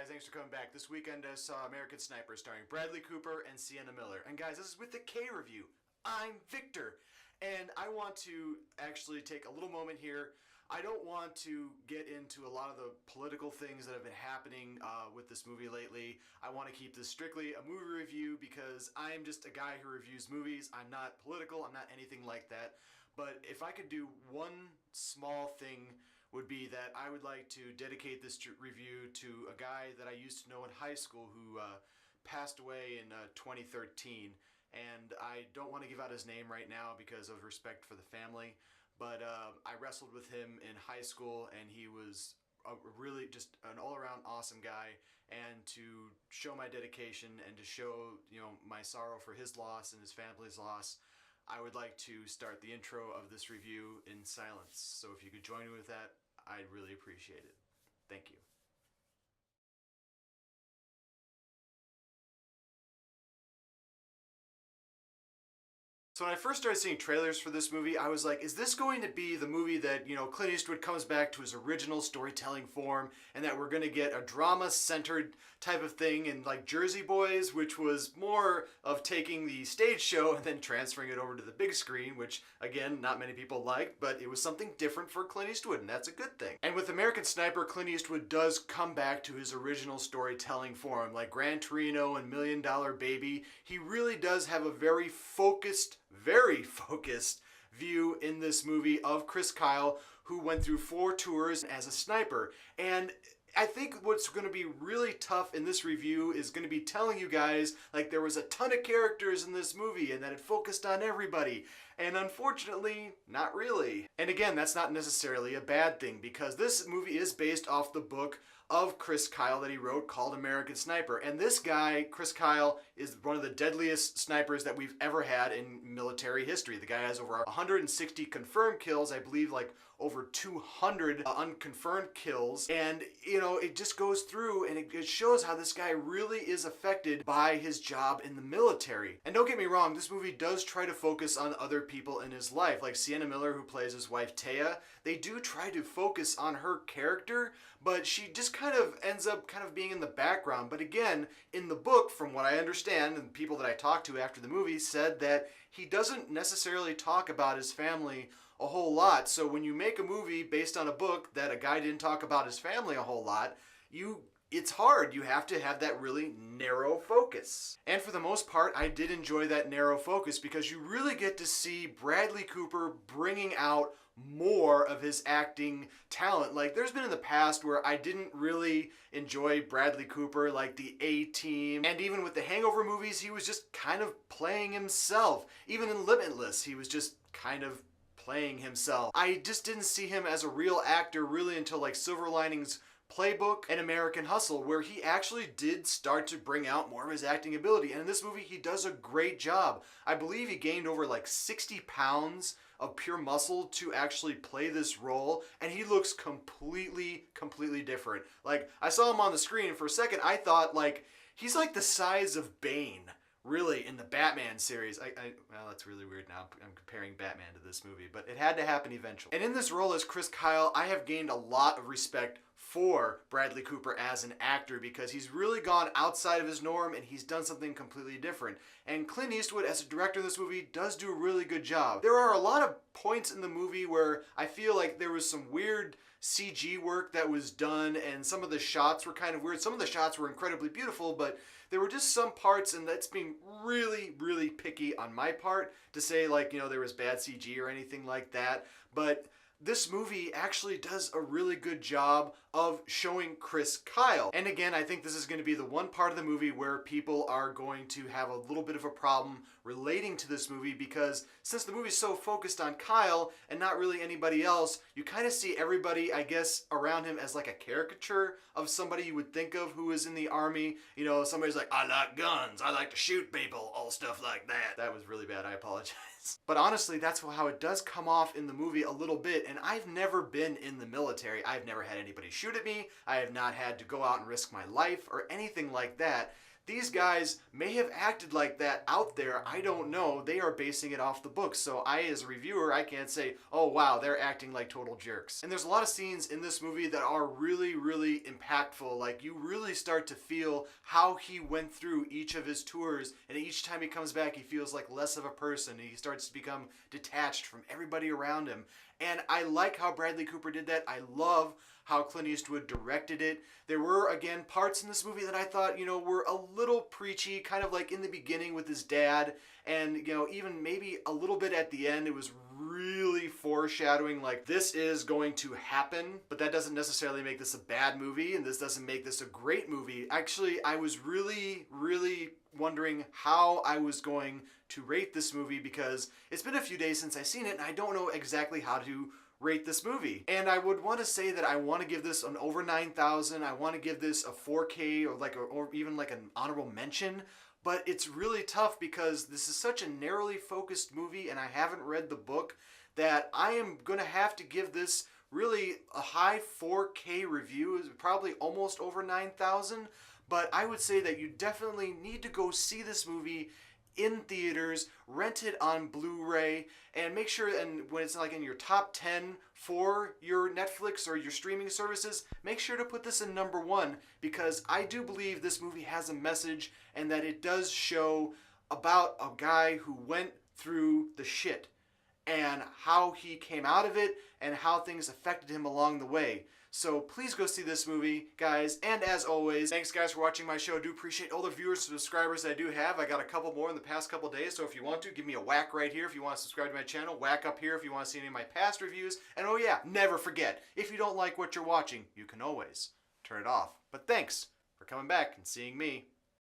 guys, thanks for coming back. This weekend I saw American Sniper starring Bradley Cooper and Sienna Miller. And guys, this is with the K review. I'm Victor. And I want to actually take a little moment here. I don't want to get into a lot of the political things that have been happening with this movie lately. I want to keep this strictly a movie review because I'm just a guy who reviews movies. I'm not political. I'm not anything like that. But if I could do one small thing, would be that I would like to dedicate this review to a guy that I used to know in high school who passed away in 2013. And I don't want to give out his name right now because of respect for the family. But I wrestled with him in high school, and he was really just an all-around awesome guy. And to show my dedication and to show my sorrow for his loss and his family's loss, I would like to start the intro of this review in silence. So if you could join me with that, I'd really appreciate it. Thank you. So when I first started seeing trailers for this movie, I was like, is this going to be the movie that, Clint Eastwood comes back to his original storytelling form and that we're going to get a drama-centered type of thing in like Jersey Boys, which was more of taking the stage show and then transferring it over to the big screen, which, again, not many people liked, but it was something different for Clint Eastwood, and that's a good thing. And with American Sniper, Clint Eastwood does come back to his original storytelling form. Like Gran Torino and Million Dollar Baby, he really does have a very focused view in this movie of Chris Kyle, who went through 4 tours as a sniper. And I think what's going to be really tough in this review is going to be telling you guys like there was a ton of characters in this movie and that it focused on everybody. And unfortunately, not really. And again, that's not necessarily a bad thing because this movie is based off the book of Chris Kyle that he wrote called American Sniper. And this guy, Chris Kyle, is one of the deadliest snipers that we've ever had in military history. The guy has over 160 confirmed kills, I believe like over 200 unconfirmed kills. And, it just goes through and it shows how this guy really is affected by his job in the military. And don't get me wrong, this movie does try to focus on other people in his life, like Sienna Miller, who plays his wife Taya. They do try to focus on her character, but she just kind of ends up being in the background. But again, in the book, from what I understand, and people that I talked to after the movie said that he doesn't necessarily talk about his family a whole lot. So when you make a movie based on a book that a guy didn't talk about his family a whole lot, it's hard. You have to have that really narrow focus. And for the most part, I did enjoy that narrow focus because you really get to see Bradley Cooper bringing out more of his acting talent. Like there's been in the past where I didn't really enjoy Bradley Cooper, like the A-Team, and even with the Hangover movies, he was just kind of playing himself. Even in Limitless, he was just kind of playing himself. I just didn't see him as a real actor really until like Silver Linings Playbook and American Hustle, where he actually did start to bring out more of his acting ability. And in this movie, he does a great job. I believe he gained over like 60 pounds of pure muscle to actually play this role, and he looks completely different. Like, I saw him on the screen, and for a second, I thought, like, he's like the size of Bane, really, in the Batman series. Well, that's really weird now. I'm comparing Batman to this movie, but it had to happen eventually. And in this role as Chris Kyle, I have gained a lot of respect for Bradley Cooper as an actor because he's really gone outside of his norm and he's done something completely different. And Clint Eastwood as a director of this movie does do a really good job. There are a lot of points in the movie where I feel like there was some weird CG work that was done and some of the shots were kind of weird. Some of the shots were incredibly beautiful, but there were just some parts, and that's being really picky on my part to say like, there was bad CG or anything like that. But this movie actually does a really good job of showing Chris Kyle. And again, I think this is going to be the one part of the movie where people are going to have a little bit of a problem relating to this movie because since the movie's so focused on Kyle and not really anybody else, you kind of see everybody, I guess, around him as like a caricature of somebody you would think of who is in the army. Somebody's like, I like guns, I like to shoot people, all stuff like that. That was really bad, I apologize. But honestly, that's how it does come off in the movie a little bit, and I've never been in the military. I've never had anybody shoot at me. I have not had to go out and risk my life or anything like that. these guys may have acted like that out there. I don't know. They are basing it off the books. So I, as a reviewer, I can't say, oh wow, they're acting like total jerks. And there's a lot of scenes in this movie that are really, really impactful. Like, you really start to feel how he went through each of his tours, and each time he comes back, he feels like less of a person. He starts to become detached from everybody around him. And I like how Bradley Cooper did that. I love how Clint Eastwood directed it. There were, again, parts in this movie that I thought, were a little preachy, kind of like in the beginning with his dad, and, even maybe a little bit at the end. It was really foreshadowing, like, this is going to happen, but that doesn't necessarily make this a bad movie, and this doesn't make this a great movie. Actually, I was really, really wondering how I was going to rate this movie, because it's been a few days since I've seen it, and I don't know exactly how to rate this movie. And I would want to say that I want to give this an over 9,000. I want to give this a 4K, or even like an honorable mention. But it's really tough because this is such a narrowly focused movie, and I haven't read the book, that I am going to have to give this really a high 4K review. It's probably almost over 9,000. But I would say that you definitely need to go see this movie in theaters, rent it on Blu-ray, and make sure, and when it's like in your top 10 for your Netflix or your streaming services, make sure to put this in number 1, because I do believe this movie has a message, and that it does show about a guy who went through the shit and how he came out of it and how things affected him along the way. So please go see this movie, guys. And as always, thanks guys for watching my show. I do appreciate all the viewers and subscribers I do have. I got a couple more in the past couple days, so if you want to, give me a whack right here if you want to subscribe to my channel. Whack up here if you want to see any of my past reviews. And oh yeah, never forget, if you don't like what you're watching, you can always turn it off. But thanks for coming back and seeing me.